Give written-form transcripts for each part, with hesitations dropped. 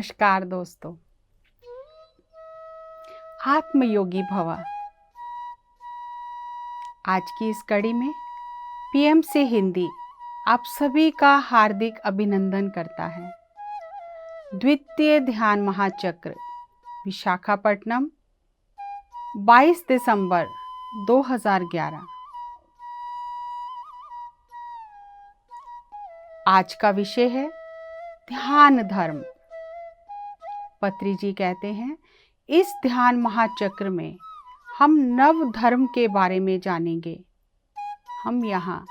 नमस्कार दोस्तों, आत्मयोगी भवा। आज की इस कड़ी में पीएम से हिंदी आप सभी का हार्दिक अभिनंदन करता है। द्वितीय ध्यान महाचक्र विशाखापट्टनम 22 दिसंबर 2011। आज का विषय है ध्यान धर्म। पत्री जी कहते हैं, इस ध्यान महाचक्र में हम नव धर्म के बारे में जानेंगे। हम यहाँ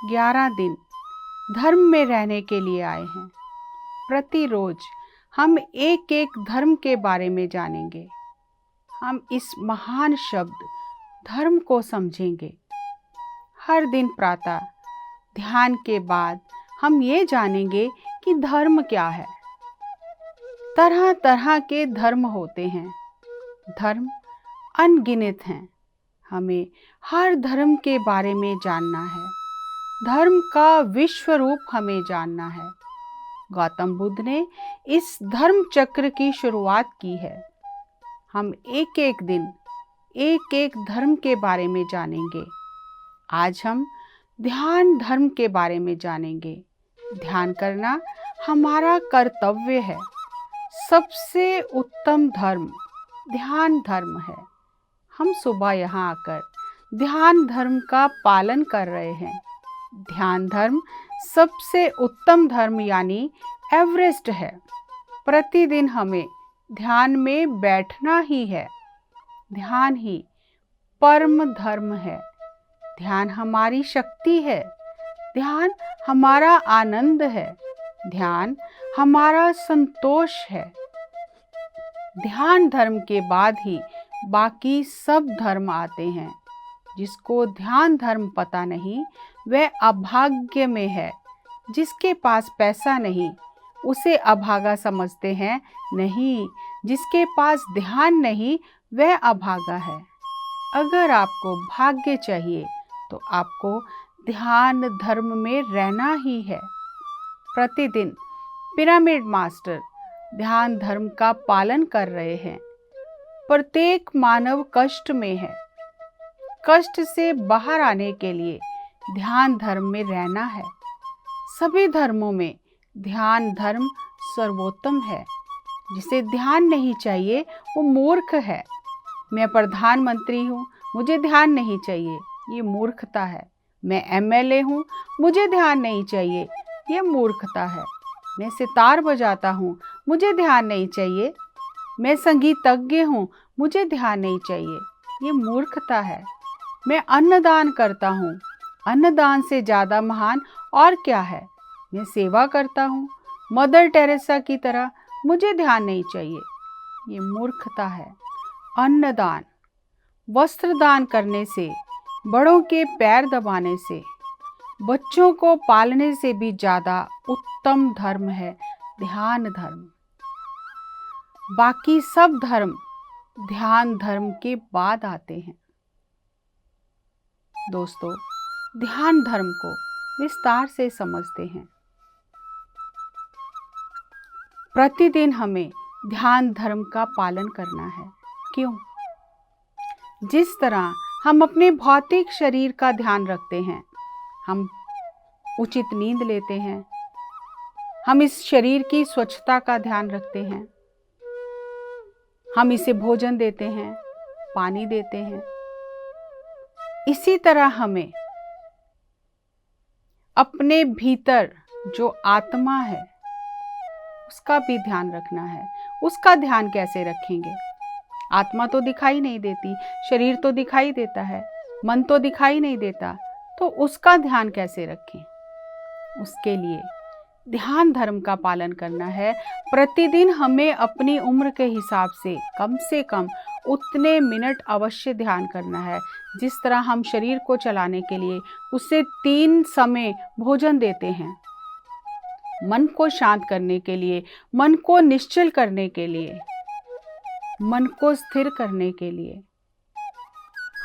11 दिन धर्म में रहने के लिए आए हैं। प्रतिरोज हम एक एक धर्म के बारे में जानेंगे। हम इस महान शब्द धर्म को समझेंगे। हर दिन प्रातः ध्यान के बाद हम ये जानेंगे कि धर्म क्या है। तरह तरह के धर्म होते हैं। धर्म अनगिनत हैं। हमें हर धर्म के बारे में जानना है। धर्म का विश्व रूप हमें जानना है। गौतम बुद्ध ने इस धर्म चक्र की शुरुआत की है। हम एक एक दिन एक एक धर्म के बारे में जानेंगे। आज हम ध्यान धर्म के बारे में जानेंगे। ध्यान करना हमारा कर्तव्य है। सबसे उत्तम धर्म ध्यान धर्म है। हम सुबह यहाँ आकर ध्यान धर्म का पालन कर रहे हैं। ध्यान धर्म सबसे उत्तम धर्म यानी एवरेस्ट है। प्रतिदिन हमें ध्यान में बैठना ही है। ध्यान ही परम धर्म है। ध्यान हमारी शक्ति है। ध्यान हमारा आनंद है। ध्यान हमारा संतोष है। ध्यान धर्म के बाद ही बाकी सब धर्म आते हैं। जिसको ध्यान धर्म पता नहीं वह अभाग्य में है। जिसके पास पैसा नहीं उसे अभागा समझते हैं। नहीं, जिसके पास ध्यान नहीं वह अभागा है। अगर आपको भाग्य चाहिए तो आपको ध्यान धर्म में रहना ही है। प्रतिदिन पिरामिड मास्टर ध्यान धर्म का पालन कर रहे हैं। प्रत्येक मानव कष्ट में है। कष्ट से बाहर आने के लिए ध्यान धर्म में रहना है। सभी धर्मों में ध्यान धर्म सर्वोत्तम है। जिसे ध्यान नहीं चाहिए वो मूर्ख है। मैं प्रधानमंत्री हूँ, मुझे ध्यान नहीं चाहिए, ये मूर्खता है। मैं एमएलए हूँ, मुझे ध्यान नहीं चाहिए, ये मूर्खता है। मैं सितार बजाता हूँ, मुझे ध्यान नहीं चाहिए। मैं संगीतज्ञ हूँ, मुझे ध्यान नहीं चाहिए, ये मूर्खता है। मैं अन्नदान करता हूँ, अन्नदान से ज़्यादा महान और क्या है। मैं सेवा करता हूँ मदर टेरेसा की तरह, मुझे ध्यान नहीं चाहिए, ये मूर्खता है। अन्नदान, वस्त्र दान करने से, बड़ों के पैर दबाने से, बच्चों को पालने से भी ज़्यादा उत्तम धर्म है ध्यान धर्म। बाकी सब धर्म ध्यान धर्म के बाद आते हैं। दोस्तों, ध्यान धर्म को विस्तार से समझते हैं। प्रतिदिन हमें ध्यान धर्म का पालन करना है। क्यों? जिस तरह हम अपने भौतिक शरीर का ध्यान रखते हैं, हम उचित नींद लेते हैं, हम इस शरीर की स्वच्छता का ध्यान रखते हैं, हम इसे भोजन देते हैं, पानी देते हैं। इसी तरह हमें अपने भीतर जो आत्मा है उसका भी ध्यान रखना है। उसका ध्यान कैसे रखेंगे? आत्मा तो दिखाई नहीं देती, शरीर तो दिखाई देता है, मन तो दिखाई नहीं देता, तो उसका ध्यान कैसे रखें? उसके लिए ध्यान धर्म का पालन करना है। प्रतिदिन हमें अपनी उम्र के हिसाब से कम उतने मिनट अवश्य ध्यान करना है। जिस तरह हम शरीर को चलाने के लिए उसे 3 समय भोजन देते हैं, मन को शांत करने के लिए, मन को निश्चल करने के लिए, मन को स्थिर करने के लिए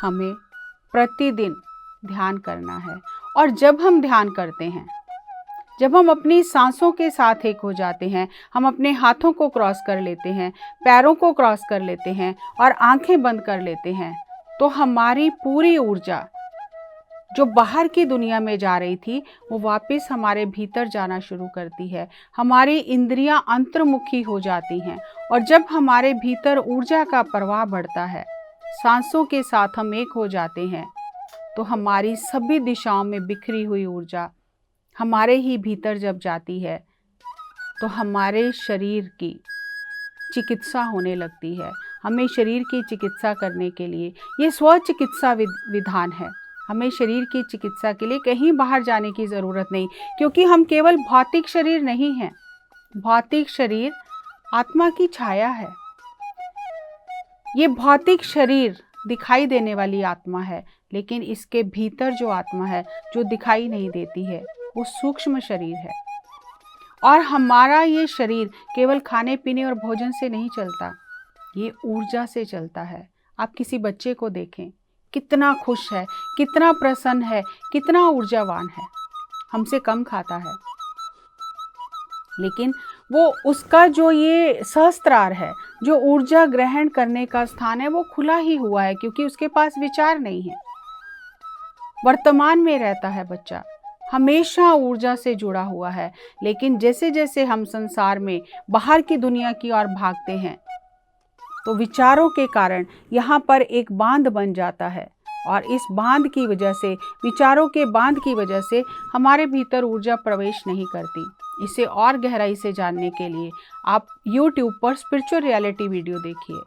हमें प्रतिदिन ध्यान करना है। और जब हम ध्यान करते हैं, जब हम अपनी सांसों के साथ एक हो जाते हैं, हम अपने हाथों को क्रॉस कर लेते हैं, पैरों को क्रॉस कर लेते हैं और आंखें बंद कर लेते हैं, तो हमारी पूरी ऊर्जा जो बाहर की दुनिया में जा रही थी वो वापस हमारे भीतर जाना शुरू करती है। हमारी इंद्रियां अंतर्मुखी हो जाती हैं और जब हमारे भीतर ऊर्जा का प्रवाह बढ़ता है, सांसों के साथ हम एक हो जाते हैं, तो हमारी सभी दिशाओं में बिखरी हुई ऊर्जा हमारे ही भीतर जब जाती है तो हमारे शरीर की चिकित्सा होने लगती है। हमें शरीर की चिकित्सा करने के लिए, ये स्व चिकित्सा विधान है। हमें शरीर की चिकित्सा के लिए कहीं बाहर जाने की ज़रूरत नहीं, क्योंकि हम केवल भौतिक शरीर नहीं हैं। भौतिक शरीर आत्मा की छाया है। ये भौतिक शरीर दिखाई देने वाली आत्मा है, लेकिन इसके भीतर जो आत्मा है, जो दिखाई नहीं देती है, वो सूक्ष्म शरीर है। और हमारा ये शरीर केवल खाने पीने और भोजन से नहीं चलता, ये ऊर्जा से चलता है। आप किसी बच्चे को देखें, कितना खुश है, कितना प्रसन्न है, कितना ऊर्जावान है, हमसे कम खाता है, लेकिन वो उसका जो ये सहस्त्रार है, जो ऊर्जा ग्रहण करने का स्थान है, वो खुला ही हुआ है, क्योंकि उसके पास विचार नहीं है। वर्तमान में रहता है बच्चा, हमेशा ऊर्जा से जुड़ा हुआ है। लेकिन जैसे जैसे हम संसार में बाहर की दुनिया की ओर भागते हैं, तो विचारों के कारण यहाँ पर एक बांध बन जाता है और इस बांध की वजह से, विचारों के बांध की वजह से हमारे भीतर ऊर्जा प्रवेश नहीं करती। इसे और गहराई से जानने के लिए आप YouTube पर स्पिरिचुअल रियलिटी वीडियो देखिए,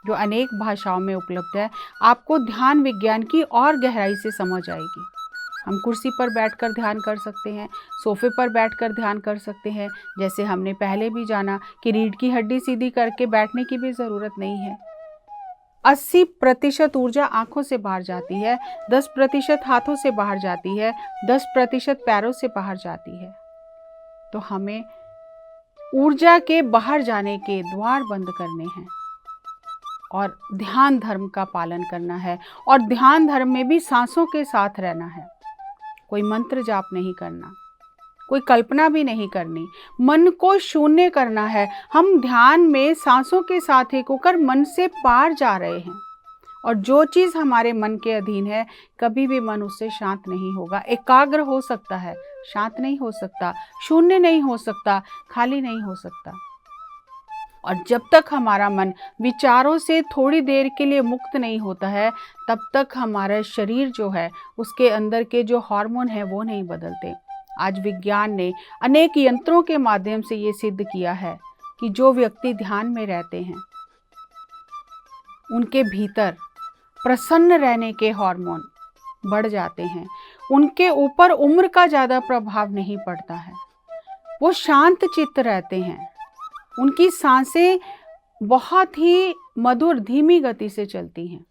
जो अनेक भाषाओं में उपलब्ध है। आपको ध्यान विज्ञान की और गहराई से समझ आएगी। हम कुर्सी पर बैठकर ध्यान कर सकते हैं, सोफे पर बैठकर ध्यान कर सकते हैं। जैसे हमने पहले भी जाना कि रीढ़ की हड्डी सीधी करके बैठने की भी ज़रूरत नहीं है। 80% ऊर्जा आँखों से बाहर जाती है, 10% हाथों से बाहर जाती है, 10% पैरों से बाहर जाती है। तो हमें ऊर्जा के बाहर जाने के द्वार बंद करने हैं और ध्यान धर्म का पालन करना है। और ध्यान धर्म में भी सांसों के साथ रहना है। कोई मंत्र जाप नहीं करना, कोई कल्पना भी नहीं करनी, मन को शून्य करना है। हम ध्यान में सांसों के साथ एक होकर मन से पार जा रहे हैं, और जो चीज़ हमारे मन के अधीन है, कभी भी मन उससे शांत नहीं होगा। एकाग्र हो सकता है, शांत नहीं हो सकता, शून्य नहीं हो सकता, खाली नहीं हो सकता। और जब तक हमारा मन विचारों से थोड़ी देर के लिए मुक्त नहीं होता है, तब तक हमारा शरीर जो है, उसके अंदर के जो हार्मोन हैं वो नहीं बदलते। आज विज्ञान ने अनेक यंत्रों के माध्यम से ये सिद्ध किया है कि जो व्यक्ति ध्यान में रहते हैं, उनके भीतर प्रसन्न रहने के हार्मोन बढ़ जाते हैं। उनके ऊपर उम्र का ज़्यादा प्रभाव नहीं पड़ता है, वो शांत चित्त रहते हैं। उनकी सांसें बहुत ही मधुर धीमी गति से चलती हैं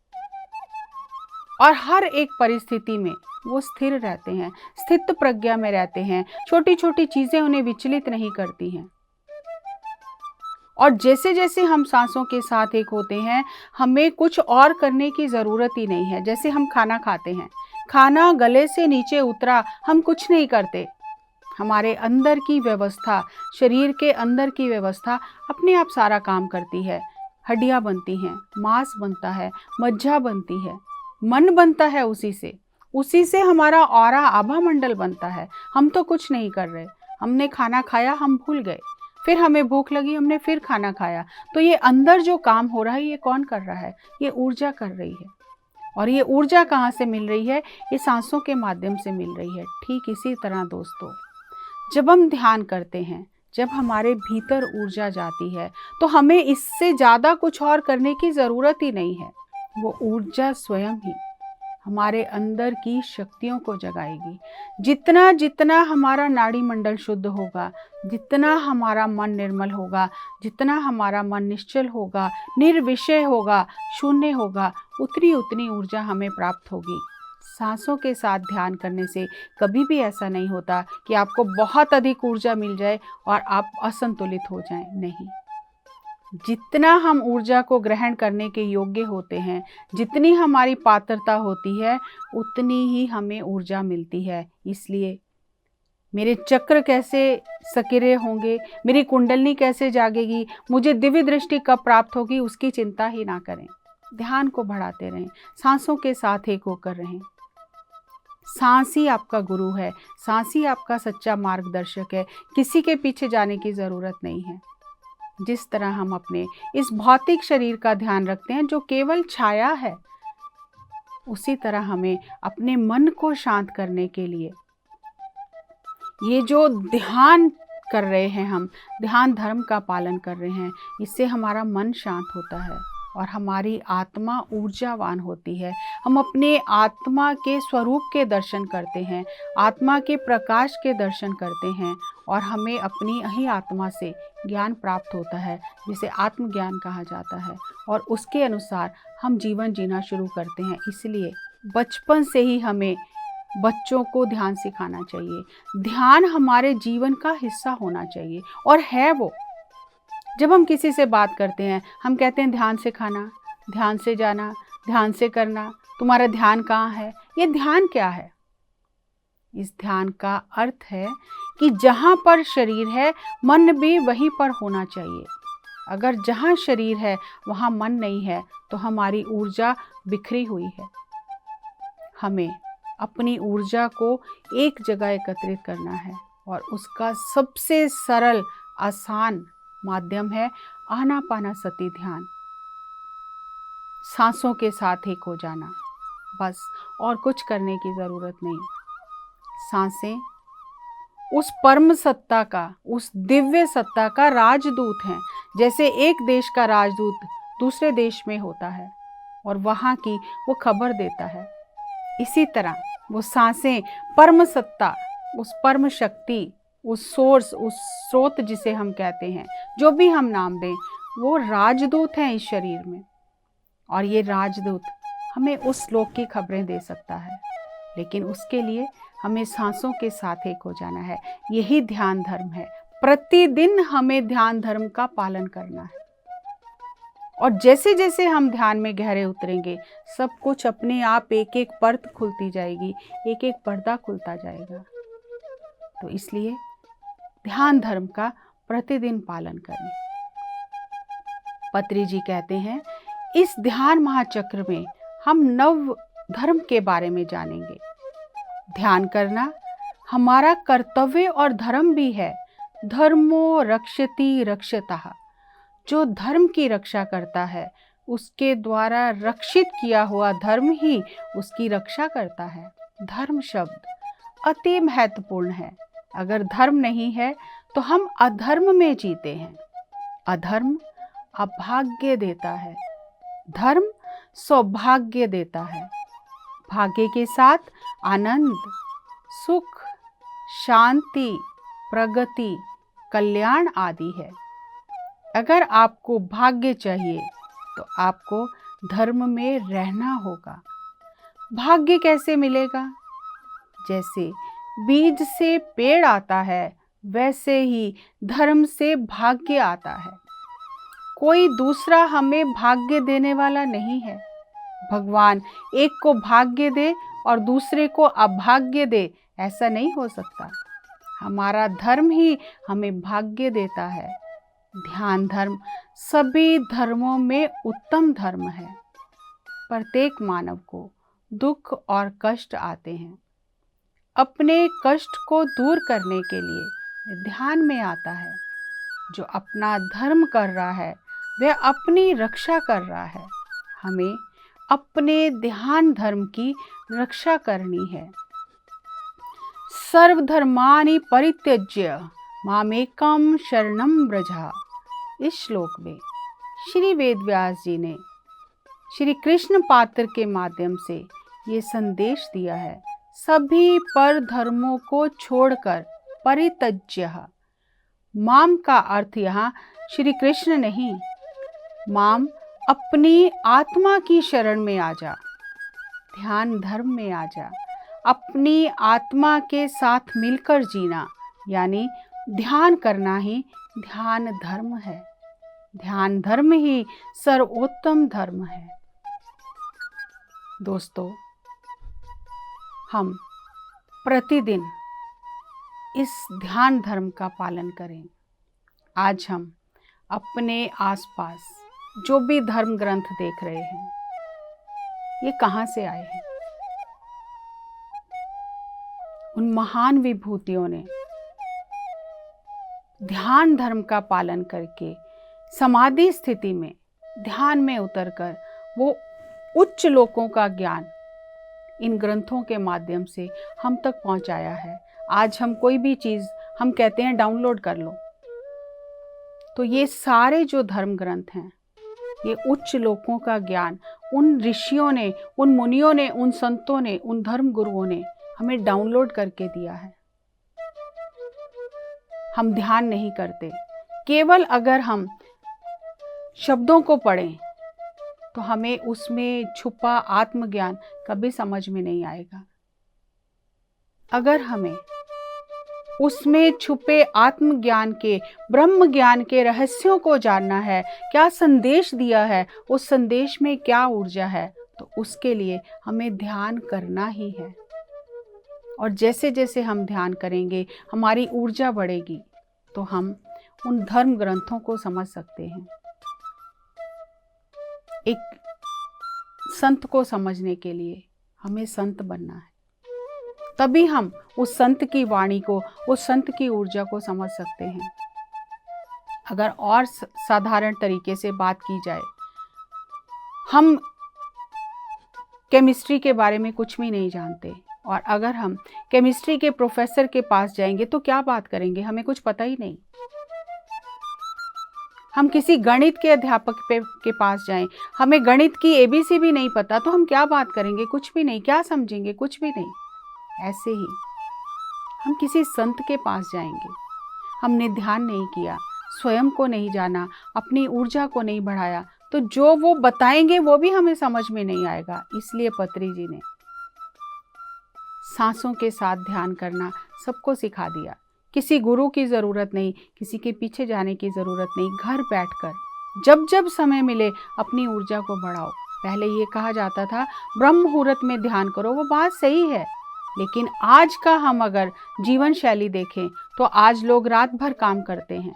और हर एक परिस्थिति में वो स्थिर रहते हैं, स्थित प्रज्ञा में रहते हैं। छोटी छोटी चीज़ें उन्हें विचलित नहीं करती हैं। और जैसे जैसे हम सांसों के साथ एक होते हैं, हमें कुछ और करने की ज़रूरत ही नहीं है। जैसे हम खाना खाते हैं, खाना गले से नीचे उतरा, हम कुछ नहीं करते, हमारे अंदर की व्यवस्था, शरीर के अंदर की व्यवस्था अपने आप सारा काम करती है। हड्डियाँ बनती हैं, मांस बनता है, मज्जा बनती है, मन बनता है, उसी से हमारा ऑरा आभा मंडल बनता है। हम तो कुछ नहीं कर रहे। हमने खाना खाया, हम भूल गए, फिर हमें भूख लगी, हमने फिर खाना खाया। तो ये अंदर जो काम हो रहा है, ये कौन कर रहा है? ये ऊर्जा कर रही है। और ये ऊर्जा कहाँ से मिल रही है? ये सांसों के माध्यम से मिल रही है। ठीक इसी तरह दोस्तों, जब हम ध्यान करते हैं, जब हमारे भीतर ऊर्जा जाती है, तो हमें इससे ज़्यादा कुछ और करने की ज़रूरत ही नहीं है। वो ऊर्जा स्वयं ही हमारे अंदर की शक्तियों को जगाएगी। जितना जितना हमारा नाड़ी मंडल शुद्ध होगा, जितना हमारा मन निर्मल होगा, जितना हमारा मन निश्चल होगा, निर्विषय होगा, शून्य होगा, उतनी उतनी ऊर्जा हमें प्राप्त होगी। सांसों के साथ ध्यान करने से कभी भी ऐसा नहीं होता कि आपको बहुत अधिक ऊर्जा मिल जाए और आप असंतुलित हो जाएं। नहीं, जितना हम ऊर्जा को ग्रहण करने के योग्य होते हैं, जितनी हमारी पात्रता होती है, उतनी ही हमें ऊर्जा मिलती है। इसलिए मेरे चक्र कैसे सक्रिय होंगे, मेरी कुंडलनी कैसे जागेगी, मुझे दिव्य दृष्टि कब प्राप्त होगी, उसकी चिंता ही ना करें। ध्यान को बढ़ाते रहें, सांसों के साथ एक होकर रहें। सांस ही आपका गुरु है, सांस ही आपका सच्चा मार्गदर्शक है। किसी के पीछे जाने की ज़रूरत नहीं है। जिस तरह हम अपने इस भौतिक शरीर का ध्यान रखते हैं जो केवल छाया है, उसी तरह हमें अपने मन को शांत करने के लिए ये जो ध्यान कर रहे हैं, हम ध्यान धर्म का पालन कर रहे हैं, इससे हमारा मन शांत होता है और हमारी आत्मा ऊर्जावान होती है। हम अपने आत्मा के स्वरूप के दर्शन करते हैं, आत्मा के प्रकाश के दर्शन करते हैं और हमें अपनी ही आत्मा से ज्ञान प्राप्त होता है, जिसे आत्मज्ञान कहा जाता है। और उसके अनुसार हम जीवन जीना शुरू करते हैं। इसलिए बचपन से ही हमें बच्चों को ध्यान सिखाना चाहिए। ध्यान हमारे जीवन का हिस्सा होना चाहिए और है वो। जब हम किसी से बात करते हैं, हम कहते हैं ध्यान से खाना, ध्यान से जाना, ध्यान से करना, तुम्हारा ध्यान कहाँ है? ये ध्यान क्या है? इस ध्यान का अर्थ है कि जहाँ पर शरीर है, मन भी वहीं पर होना चाहिए। अगर जहाँ शरीर है वहाँ मन नहीं है तो हमारी ऊर्जा बिखरी हुई है। हमें अपनी ऊर्जा को एक जगह एकत्रित करना है और उसका सबसे सरल आसान माध्यम है आनापानसति ध्यान। सांसों के साथ एक हो जाना, बस, और कुछ करने की ज़रूरत नहीं। सांसें उस परम सत्ता का, उस दिव्य सत्ता का राजदूत हैं। जैसे एक देश का राजदूत दूसरे देश में होता है और वहाँ की वो खबर देता है, इसी तरह वो सांसें परम सत्ता, उस परम शक्ति, उस सोर्स, उस स्रोत जिसे हम कहते हैं, जो भी हम नाम दें, वो राजदूत हैं इस शरीर में। और ये राजदूत हमें उस लोक की खबरें दे सकता है, लेकिन उसके लिए हमें सांसों के साथ एक हो जाना है। यही ध्यान धर्म है। प्रतिदिन हमें ध्यान धर्म का पालन करना है और जैसे जैसे हम ध्यान में गहरे उतरेंगे, सब कुछ अपने आप एक एक परत खुलती जाएगी, एक एक पर्दा खुलता जाएगा। तो इसलिए ध्यान धर्म का प्रतिदिन पालन करें। पत्री जी कहते हैं, इस ध्यान महाचक्र में हम नव धर्म के बारे में जानेंगे। ध्यान करना हमारा कर्तव्य और धर्म भी है। धर्मो रक्षति रक्षतः, जो धर्म की रक्षा करता है उसके द्वारा रक्षित किया हुआ धर्म ही उसकी रक्षा करता है। धर्म शब्द अति महत्वपूर्ण है। अगर धर्म नहीं है तो हम अधर्म में जीते हैं। अधर्म अभाग्य देता है, धर्म सौभाग्य देता है। भाग्य के साथ आनंद, सुख, शांति, प्रगति, कल्याण आदि है। अगर आपको भाग्य चाहिए तो आपको धर्म में रहना होगा। भाग्य कैसे मिलेगा? जैसे बीज से पेड़ आता है, वैसे ही धर्म से भाग्य आता है। कोई दूसरा हमें भाग्य देने वाला नहीं है। भगवान एक को भाग्य दे और दूसरे को अभाग्य दे, ऐसा नहीं हो सकता। हमारा धर्म ही हमें भाग्य देता है। ध्यान धर्म सभी धर्मों में उत्तम धर्म है। प्रत्येक मानव को दुख और कष्ट आते हैं। अपने कष्ट को दूर करने के लिए ध्यान में आता है। जो अपना धर्म कर रहा है वह अपनी रक्षा कर रहा है। हमें अपने ध्यान धर्म की रक्षा करनी है। सर्वधर्मानि परित्यज्य मामेकम शरणम व्रज। इस श्लोक में श्री वेदव्यास जी ने श्री कृष्ण पात्र के माध्यम से ये संदेश दिया है, सभी पर धर्मों को छोड़कर परित्यज्य। माम का अर्थ यहाँ श्री कृष्ण नहीं, माम अपनी आत्मा की शरण में आ जा, ध्यान धर्म में आ जा। अपनी आत्मा के साथ मिलकर जीना, यानी ध्यान करना ही ध्यान धर्म है। ध्यान धर्म ही सर्वोत्तम धर्म है। दोस्तों, हम प्रतिदिन इस ध्यान धर्म का पालन करें। आज हम अपने आसपास जो भी धर्म ग्रंथ देख रहे हैं, ये कहाँ से आए हैं? उन महान विभूतियों ने ध्यान धर्म का पालन करके समाधि स्थिति में ध्यान में उतरकर वो उच्च लोकों का ज्ञान इन ग्रंथों के माध्यम से हम तक पहुंचाया है। आज हम कोई भी चीज़ हम कहते हैं डाउनलोड कर लो, तो ये सारे जो धर्म ग्रंथ हैं, ये उच्च लोकों का ज्ञान उन ऋषियों ने, उन मुनियों ने, उन संतों ने, उन धर्म गुरुओं ने हमें डाउनलोड करके दिया है। हम ध्यान नहीं करते, केवल अगर हम शब्दों को पढ़ें तो हमें उसमें छुपा आत्मज्ञान कभी समझ में नहीं आएगा। अगर हमें उसमें छुपे आत्मज्ञान के, ब्रह्म ज्ञान के रहस्यों को जानना है, क्या संदेश दिया है, उस संदेश में क्या ऊर्जा है, तो उसके लिए हमें ध्यान करना ही है। और जैसे जैसे हम ध्यान करेंगे, हमारी ऊर्जा बढ़ेगी, तो हम उन धर्म ग्रंथों को समझ सकते हैं। एक संत को समझने के लिए हमें संत बनना है, तभी हम उस संत की वाणी को, उस संत की ऊर्जा को समझ सकते हैं। अगर और साधारण तरीके से बात की जाए, हम केमिस्ट्री के बारे में कुछ भी नहीं जानते, और अगर हम केमिस्ट्री के प्रोफेसर के पास जाएंगे तो क्या बात करेंगे, हमें कुछ पता ही नहीं। हम किसी गणित के अध्यापक के पास जाएं, हमें गणित की एबीसी भी नहीं पता, तो हम क्या बात करेंगे, कुछ भी नहीं। क्या समझेंगे, कुछ भी नहीं। ऐसे ही हम किसी संत के पास जाएंगे, हमने ध्यान नहीं किया, स्वयं को नहीं जाना, अपनी ऊर्जा को नहीं बढ़ाया, तो जो वो बताएंगे वो भी हमें समझ में नहीं आएगा। इसलिए पत्री जी ने सांसों के साथ ध्यान करना सबको सिखा दिया। किसी गुरु की ज़रूरत नहीं, किसी के पीछे जाने की ज़रूरत नहीं। घर बैठकर जब जब समय मिले अपनी ऊर्जा को बढ़ाओ। पहले ये कहा जाता था ब्रह्म मुहूर्त में ध्यान करो, वो बात सही है, लेकिन आज का हम अगर जीवन शैली देखें तो आज लोग रात भर काम करते हैं,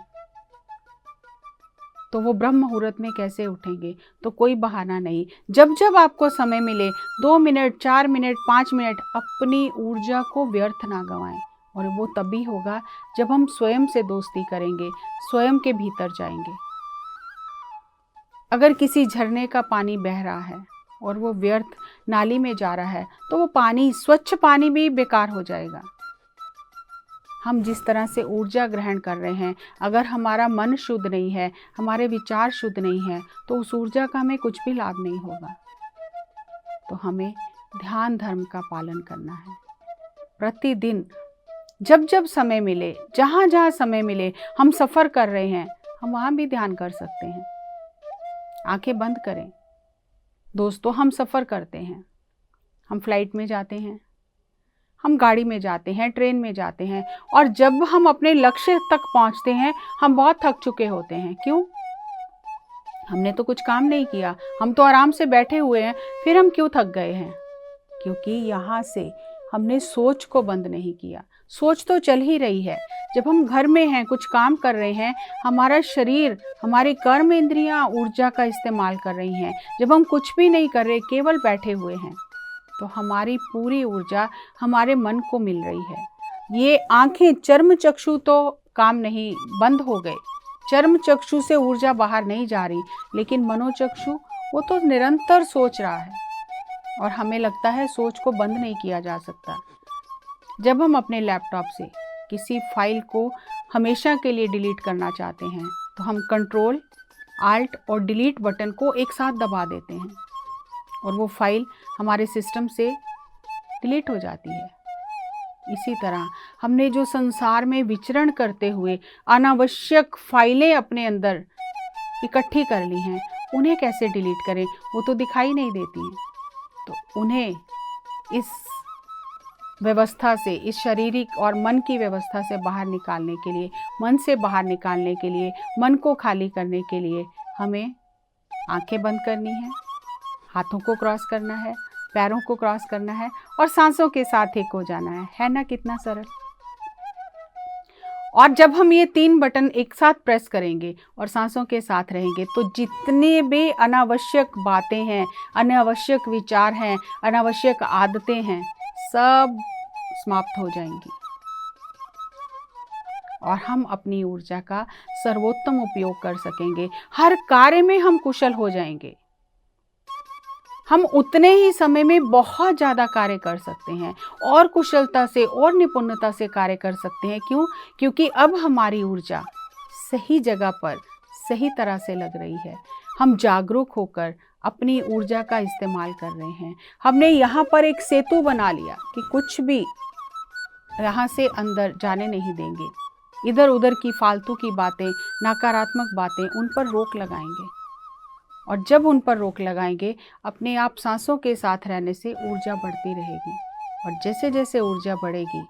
तो वो ब्रह्म मुहूर्त में कैसे उठेंगे? तो कोई बहाना नहीं। जब जब आपको समय मिले 2 मिनट, 4 मिनट, 5 मिनट अपनी ऊर्जा को व्यर्थ ना गंवाएं। और वो तभी होगा जब हम स्वयं से दोस्ती करेंगे, स्वयं के भीतर जाएंगे। अगर किसी झरने का पानी बह रहा है और वो व्यर्थ नाली में जा रहा है, तो वो पानी, स्वच्छ पानी भी बेकार हो जाएगा। हम जिस तरह से ऊर्जा ग्रहण कर रहे हैं, अगर हमारा मन शुद्ध नहीं है, हमारे विचार शुद्ध नहीं है, तो उस ऊर्जा का हमें कुछ भी लाभ नहीं होगा। तो हमें ध्यान धर्म का पालन करना है। प्रतिदिन जब जब समय मिले, जहाँ जहाँ समय मिले, हम सफ़र कर रहे हैं, हम वहाँ भी ध्यान कर सकते हैं। आंखें बंद करें। दोस्तों, हम सफ़र करते हैं, हम फ्लाइट में जाते हैं, हम गाड़ी में जाते हैं, ट्रेन में जाते हैं, और जब हम अपने लक्ष्य तक पहुंचते हैं हम बहुत थक चुके होते हैं। क्यों? हमने तो कुछ काम नहीं किया, हम तो आराम से बैठे हुए हैं, फिर हम क्यों थक गए हैं? क्योंकि यहाँ से हमने सोच को बंद नहीं किया। सोच तो चल ही रही है। जब हम घर में हैं, कुछ काम कर रहे हैं, हमारा शरीर, हमारी कर्म इंद्रियां ऊर्जा का इस्तेमाल कर रही हैं। जब हम कुछ भी नहीं कर रहे, केवल बैठे हुए हैं, तो हमारी पूरी ऊर्जा हमारे मन को मिल रही है। ये आंखें, चर्म चक्षु तो काम नहीं, बंद हो गए। चर्म चक्षु से ऊर्जा बाहर नहीं जा रही, लेकिन मनोचक्षु वो तो निरंतर सोच रहा है, और हमें लगता है सोच को बंद नहीं किया जा सकता। जब हम अपने लैपटॉप से किसी फाइल को हमेशा के लिए डिलीट करना चाहते हैं, तो हम कंट्रोल, आल्ट और डिलीट बटन को एक साथ दबा देते हैं, और वो फाइल हमारे सिस्टम से डिलीट हो जाती है। इसी तरह हमने जो संसार में विचरण करते हुए अनावश्यक फाइलें अपने अंदर इकट्ठी कर ली हैं, उन्हें कैसे डिलीट करें? वो तो दिखाई नहीं देती हैं। तो उन्हें इस व्यवस्था से, इस शारीरिक और मन की व्यवस्था से बाहर निकालने के लिए, मन से बाहर निकालने के लिए, मन को खाली करने के लिए हमें आंखें बंद करनी है, हाथों को क्रॉस करना है, पैरों को क्रॉस करना है, और सांसों के साथ एक हो जाना है ना? कितना सरल। और जब हम ये 3 बटन एक साथ प्रेस करेंगे और सांसों के साथ रहेंगे तो जितने भी अनावश्यक बातें हैं, अनावश्यक विचार हैं, अनावश्यक आदतें हैं, सब समाप्त हो जाएंगी और हम अपनी ऊर्जा का सर्वोत्तम उपयोग कर सकेंगे। हर कार्य में हम कुशल हो जाएंगे। हम उतने ही समय में बहुत ज़्यादा कार्य कर सकते हैं और कुशलता से और निपुणता से कार्य कर सकते हैं। क्यों? क्योंकि अब हमारी ऊर्जा सही जगह पर सही तरह से लग रही है। हम जागरूक होकर अपनी ऊर्जा का इस्तेमाल कर रहे हैं। हमने यहाँ पर एक सेतु बना लिया कि कुछ भी यहाँ से अंदर जाने नहीं देंगे। इधर उधर की फालतू की बातें, नकारात्मक बातें, उन पर रोक लगाएंगे और जब उन पर रोक लगाएंगे अपने आप सांसों के साथ रहने से ऊर्जा बढ़ती रहेगी और जैसे जैसे ऊर्जा बढ़ेगी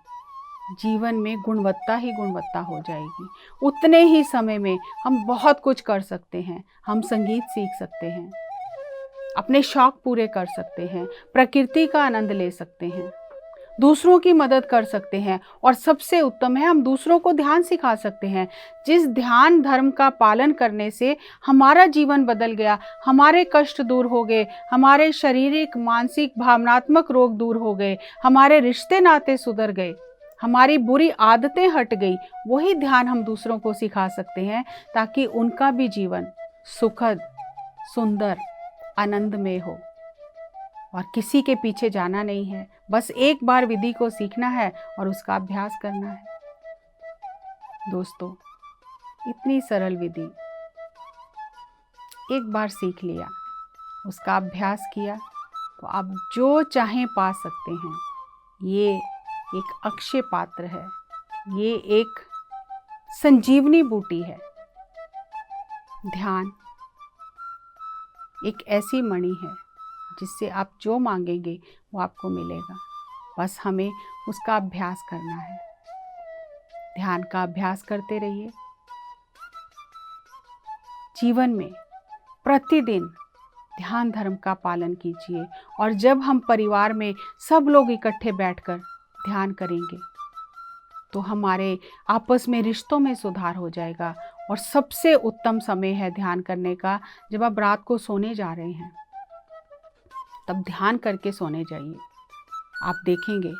जीवन में गुणवत्ता ही गुणवत्ता हो जाएगी। उतने ही समय में हम बहुत कुछ कर सकते हैं। हम संगीत सीख सकते हैं, अपने शौक पूरे कर सकते हैं, प्रकृति का आनंद ले सकते हैं, दूसरों की मदद कर सकते हैं और सबसे उत्तम है हम दूसरों को ध्यान सिखा सकते हैं। जिस ध्यान धर्म का पालन करने से हमारा जीवन बदल गया, हमारे कष्ट दूर हो गए, हमारे शारीरिक, मानसिक, भावनात्मक रोग दूर हो गए, हमारे रिश्ते नाते सुधर गए, हमारी बुरी आदतें हट गई, वही ध्यान हम दूसरों को सिखा सकते हैं ताकि उनका भी जीवन सुखद, सुंदर, आनंदमय हो। और किसी के पीछे जाना नहीं है, बस एक बार विधि को सीखना है और उसका अभ्यास करना है। दोस्तों, इतनी सरल विधि एक बार सीख लिया, उसका अभ्यास किया तो आप जो चाहें पा सकते हैं। ये एक अक्षय पात्र है, ये एक संजीवनी बूटी है। ध्यान एक ऐसी मणि है जिससे आप जो मांगेंगे वो आपको मिलेगा। बस हमें उसका अभ्यास करना है। ध्यान का अभ्यास करते रहिए। जीवन में प्रतिदिन ध्यान धर्म का पालन कीजिए और जब हम परिवार में सब लोग इकट्ठे बैठकर ध्यान करेंगे तो हमारे आपस में रिश्तों में सुधार हो जाएगा। और सबसे उत्तम समय है ध्यान करने का जब आप रात को सोने जा रहे हैं, तब ध्यान करके सोने जाइए। आप देखेंगे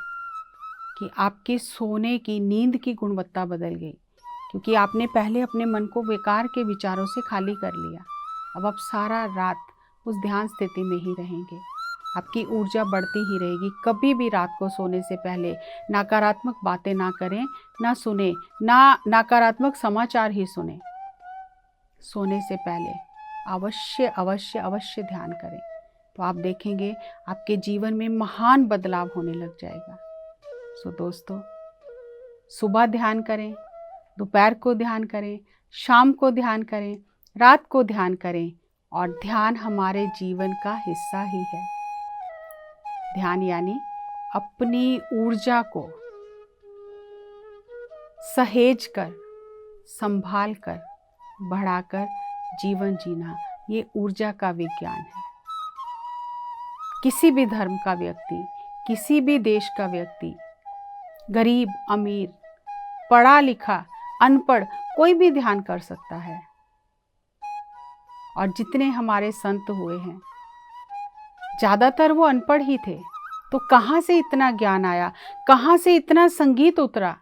कि आपके सोने की, नींद की गुणवत्ता बदल गई, क्योंकि आपने पहले अपने मन को बेकार के विचारों से खाली कर लिया। अब आप सारा रात उस ध्यान स्थिति में ही रहेंगे, आपकी ऊर्जा बढ़ती ही रहेगी। कभी भी रात को सोने से पहले नकारात्मक बातें ना करें, ना सुने, ना नकारात्मक समाचार ही सुने। सोने से पहले अवश्य अवश्य अवश्य ध्यान करें, तो आप देखेंगे आपके जीवन में महान बदलाव होने लग जाएगा। सो दोस्तों, सुबह ध्यान करें, दोपहर को ध्यान करें, शाम को ध्यान करें, रात को ध्यान करें और ध्यान हमारे जीवन का हिस्सा ही है। ध्यान यानी अपनी ऊर्जा को सहेज कर, संभाल कर, बढ़ाकर जीवन जीना, ये ऊर्जा का विज्ञान है। किसी भी धर्म का व्यक्ति, किसी भी देश का व्यक्ति, गरीब, अमीर, पढ़ा लिखा, अनपढ़, कोई भी ध्यान कर सकता है। और जितने हमारे संत हुए हैं ज़्यादातर वो अनपढ़ ही थे, तो कहाँ से इतना ज्ञान आया, कहाँ से इतना संगीत उतरा?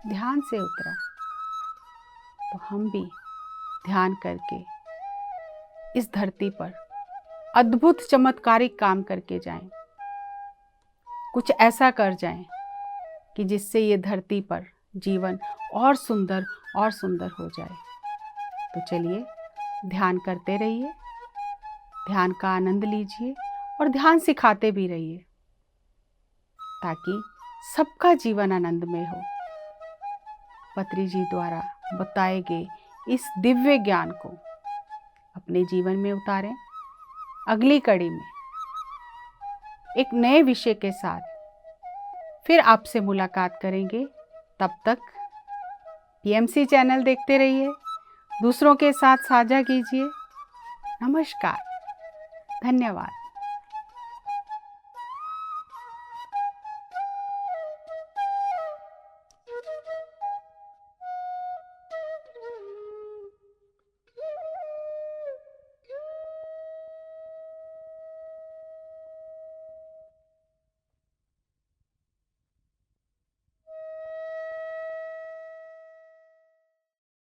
ध्यान से उतरा। तो हम भी ध्यान करके इस धरती पर अद्भुत चमत्कारिक काम करके जाएं, कुछ ऐसा कर जाएं कि जिससे ये धरती पर जीवन और सुंदर हो जाए। तो चलिए ध्यान करते रहिए, ध्यान का आनंद लीजिए और ध्यान सिखाते भी रहिए ताकि सबका जीवन आनंदमय हो। पत्री जी द्वारा बताए गए इस दिव्य ज्ञान को अपने जीवन में उतारें। अगली कड़ी में एक नए विषय के साथ फिर आपसे मुलाकात करेंगे। तब तक PMC चैनल देखते रहिए, दूसरों के साथ साझा कीजिए। नमस्कार, धन्यवाद।